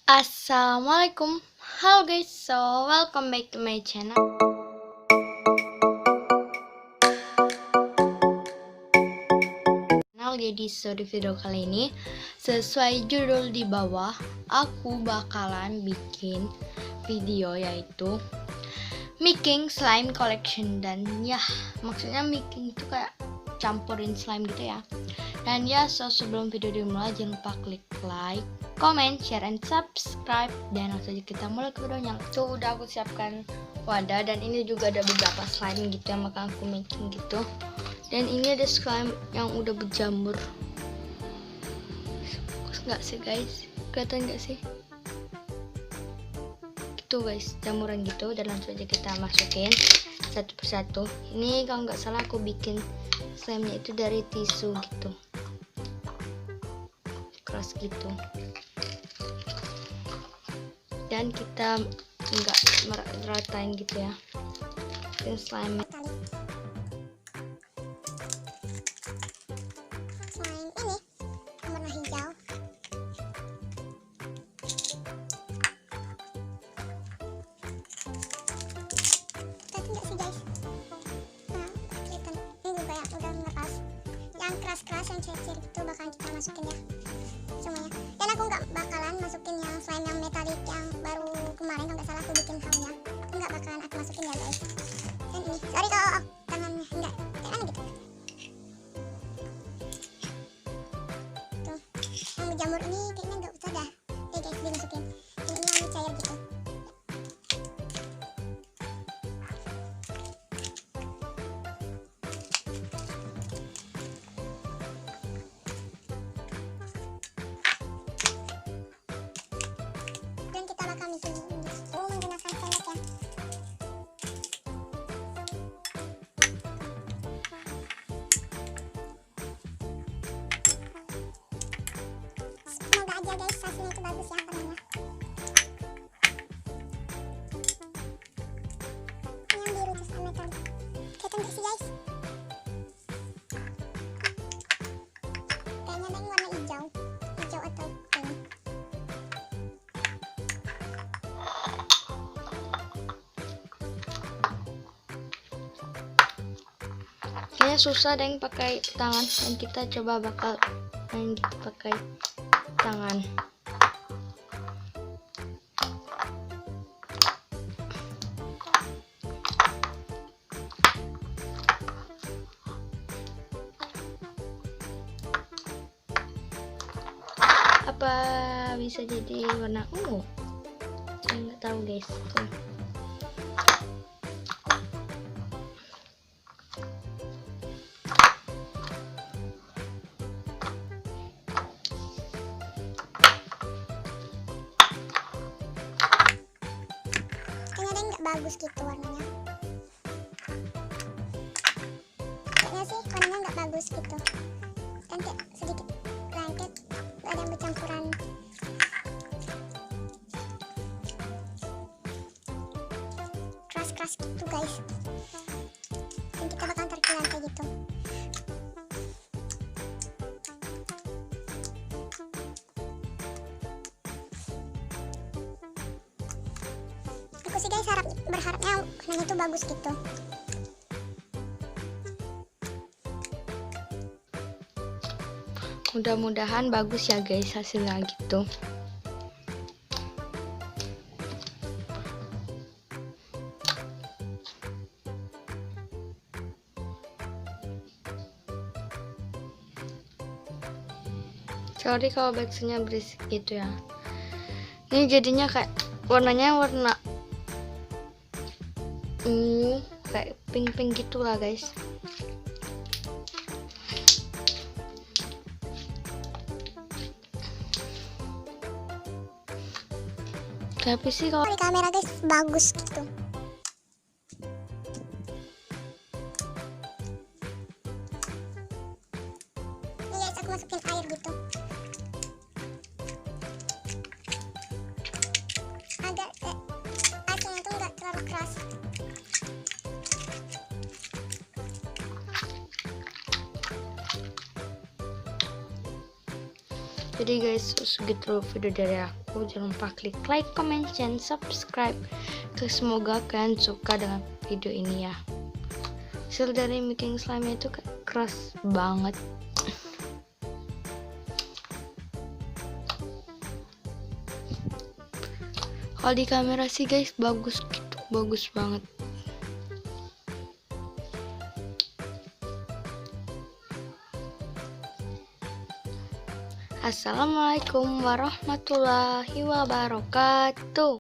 Assalamualaikum, halo guys, so welcome back to my channel. Jadi di video kali ini sesuai judul di bawah, aku bakalan bikin video yaitu making slime collection. Dan ya, maksudnya making itu kayak campurin slime gitu ya. Dan ya, so sebelum video dimulai jangan lupa klik like, comment, share, and subscribe. Dan langsung aja kita mulai ke videonya. Tuh udah aku siapkan wadah, dan ini juga ada beberapa slime gitu yang bakal aku making gitu. Dan ini ada slime yang udah berjamur. Nggak sih guys? Kelihatan nggak sih? Gitu guys, jamuran gitu. Dan langsung aja kita masukin satu persatu. Ini kalau nggak salah aku bikin slime-nya itu dari tisu gitu, keras gitu. Dan kita nggak meratain gitu ya. Dan slime keras yang cair-cair itu bakal kita masukin ya semuanya. Dan aku nggak bakalan masukin yang slime yang metalik yang baru kemarin, kalau nggak salah aku bikin haunya, nggak bakalan aku masukin ya guys. Dan ini sorry kalau tangannya nggak kayak gitu tuh, yang berjamur ini kayaknya nggak usah dah guys dimasukin. Dan ini yang cair gitu. Semoga aja guys hasilnya itu bagus ya warnanya. Ini yang biru terus metal. Kelihatan gak sih guys? Kayaknya ada yang warna hijau atau pink. kayaknya susah ada yang pakai tangan, dan kita coba bakal main gitu pakai tangan. Apa bisa jadi warna ungu? Saya nggak tahu guys. Tuh. Bagus gitu warnanya. Kayaknya sih warnanya nggak bagus gitu. Kan kayak sedikit lengket, ada yang bercampuran. Keras-keras gitu guys. Dan kita bakal taruh di lantai gitu. Aku sih guys berharapnya warnanya itu bagus gitu. Mudah-mudahan bagus ya guys hasilnya gitu. Sorry kalau backsoundnya berisik gitu ya. Ini jadinya kayak warnanya warna kayak pink-pink gitulah guys. Tapi sih kalau di kamera guys bagus gitu. Ini guys aku masukin air gitu. Agak airnya tuh nggak terlalu keras. Jadi guys, segitu video dari aku. Jangan lupa klik like, comment, and subscribe. Semoga kalian suka dengan video ini ya. Hasil dari making slime itu keras banget. Kalau di kamera sih guys bagus gitu, bagus banget. Assalamualaikum warahmatullahi wabarakatuh.